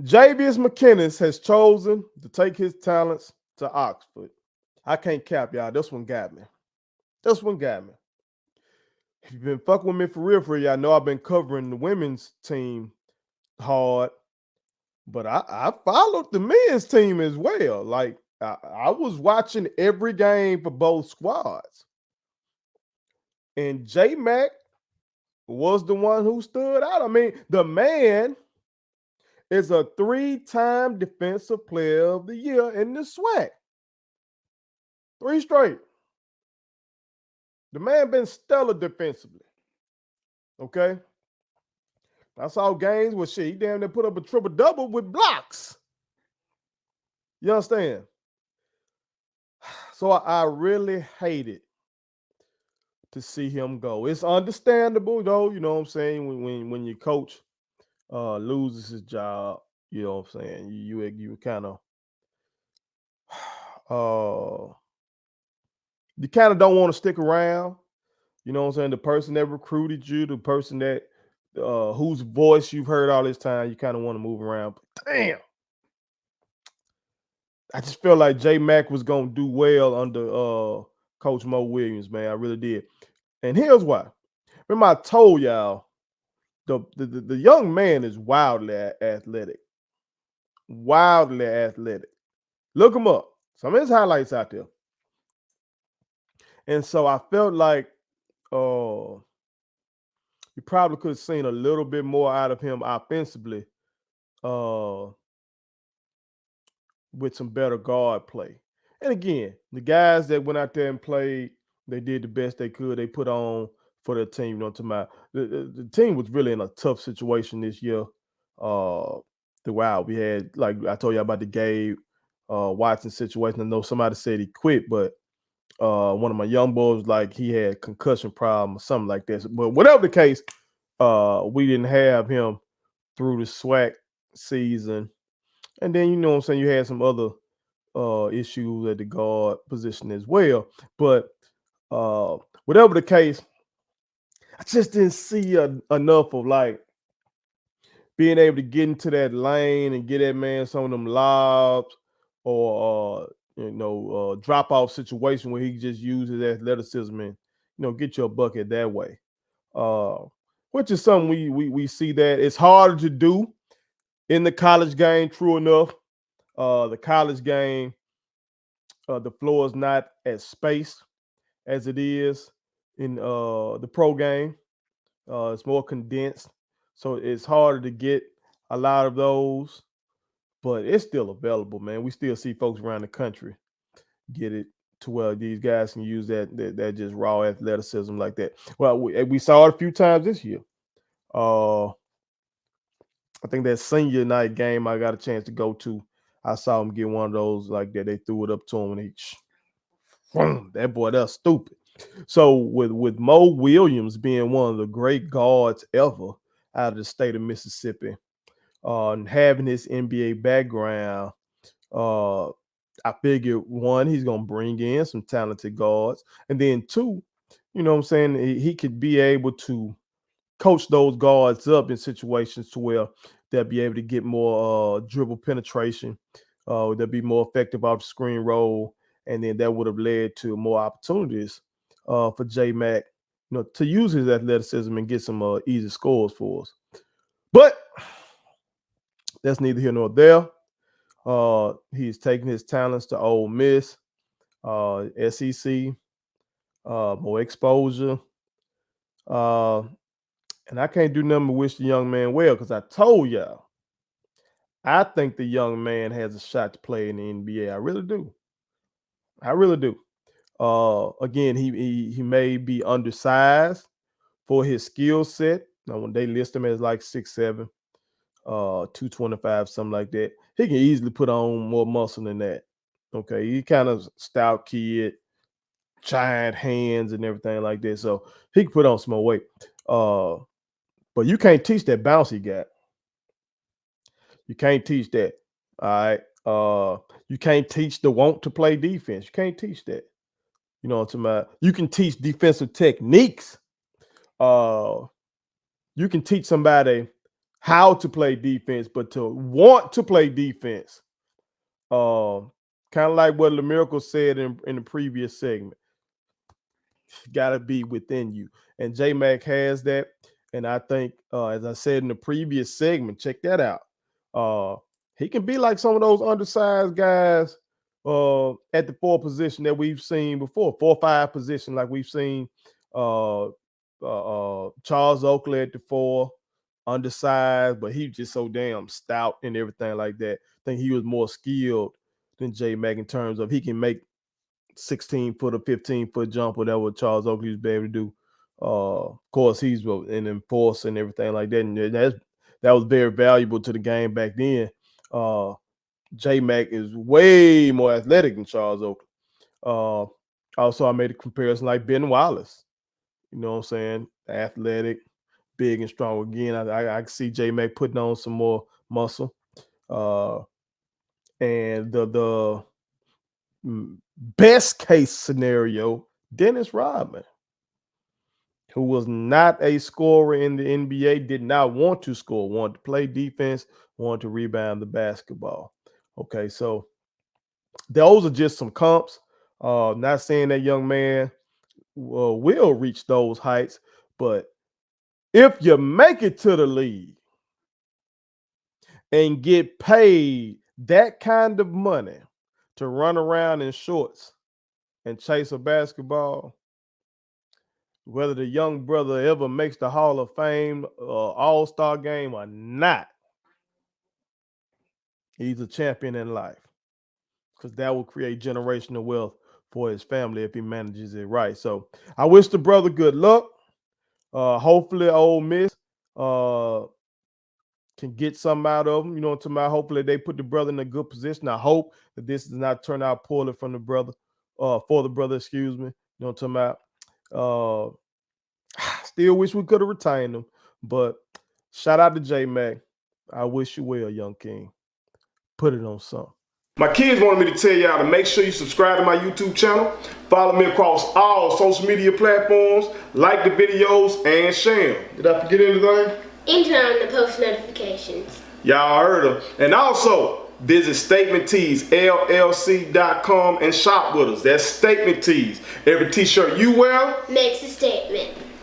Jayveous McKinnis has chosen to take his talents to Oxford. I can't cap, y'all. This one got me. This one got me. If you've been fucking with me for real, y'all know I've been covering the women's team hard, but I followed the men's team as well. Like I was watching every game for both squads. And J Mac was the one who stood out. I mean, the man is a 3-time defensive player of the year in the SWAC. 3 straight. The man been stellar defensively. Okay. I saw games where shit, he damn near put up a triple-double with blocks. You understand? So I really hated to see him go. It's understandable though, you know what I'm saying, when your coach loses his job, you know what I'm saying? You kind of uh you kind of don't want to stick around. You know what I'm saying? The person that recruited you, the person that whose voice you've heard all this time, you kind of want to move around. But damn, I just felt like J Mac was gonna do well under Coach Mo Williams, man. I really did. And here's why. Remember, I told y'all the young man is wildly athletic. Wildly athletic. Look him up. Some of his highlights out there. And so I felt like you probably could have seen a little bit more out of him offensively uh, with some better guard play. And again, the guys that went out there and played, they did the best they could. They put on for their team. You know, to my the team was really in a tough situation this year. Throughout, we had, like I told you about the Gabe Watson situation. I know somebody said he quit, but one of my young boys, like, he had concussion problem or something like this. But whatever the case, we didn't have him through the SWAC season. And then, you know what I'm saying, you had some other issues at the guard position as well. But whatever the case, I just didn't see enough of, like, being able to get into that lane and get that man some of them lobs, or drop off situation where he just uses athleticism and get your bucket that way. Uh, which is something we see that it's harder to do in the college game. True enough, the college game, the floor is not as spaced as it is in the pro game. It's more condensed, so it's harder to get a lot of those, but it's still available, man. We still see folks around the country get it to where these guys can use that just raw athleticism like that. Well, we saw it a few times this year. I think that senior night game I got a chance to go to, I saw him get one of those like that. They threw it up to him and that boy, that's stupid. So with Mo Williams being one of the great guards ever out of the state of Mississippi, and having his NBA background, I figured, one, he's gonna bring in some talented guards, and then two, you know what I'm saying, he could be able to coach those guards up in situations to where they'll be able to get more dribble penetration, they'll be more effective off the screen roll, and then that would have led to more opportunities for J Mac, to use his athleticism and get some easy scores for us. But that's neither here nor there. He's taking his talents to Ole Miss, SEC, more exposure. And I can't do nothing but wish the young man well, because I told y'all, I think the young man has a shot to play in the NBA. I really do. I really do. Again, he may be undersized for his skill set. Now, when they list him as like 6'7", 225, something like that, he can easily put on more muscle than that. Okay, he kind of stout kid, giant hands and everything like that, so he can put on some more weight. But you can't teach that bounce he got. You can't teach that. All right. You can't teach the want to play defense. You can't teach that. You know what I'm talking about? You can teach defensive techniques. You can teach somebody how to play defense, but to want to play defense. Kind of like what LaMiracle said in the previous segment. Got to be within you. And J-Mac has that. And I think, as I said in the previous segment, check that out. He can be like some of those undersized guys at the 4 position that we've seen before, 4-5 position like we've seen Charles Oakley at the 4, undersized, but he's just so damn stout and everything like that. I think he was more skilled than J-Mac in terms of he can make 16-foot or 15-foot jump, whatever Charles Oakley was able to do. Of course, he's an enforcer and everything like that, and that was very valuable to the game back then. J-Mac is way more athletic than Charles Oakley. Also, I made a comparison like Ben Wallace. You know what I'm saying? Athletic, big and strong. Again, I can see J-Mac putting on some more muscle. And the best case scenario, Dennis Rodman, who was not a scorer in the NBA, did not want to score, wanted to play defense, wanted to rebound the basketball. Okay, so those are just some comps. Not saying that young man will reach those heights, but if you make it to the league and get paid that kind of money to run around in shorts and chase a basketball, whether the young brother ever makes the Hall of Fame All-Star game or not, he's a champion in life, because that will create generational wealth for his family if he manages it right. So I wish the brother good luck. Hopefully Ole Miss can get something out of him. You know what I'm talking about? Hopefully they put the brother in a good position. I hope that this does not turn out poorly from the brother, for the brother, excuse me. You know what I'm talking about? Still wish we could have retained him, but shout out to J-Mac. I wish you well, young king. Put it on something. My kids wanted me to tell y'all to make sure you subscribe to my YouTube channel, follow me across all social media platforms, like the videos, and share them. Did I forget anything? And turn on the post notifications. Y'all heard them. And also, visit StatementTeesLLC.com and shop with us. That's Statement Tees. Every t-shirt you wear makes a statement.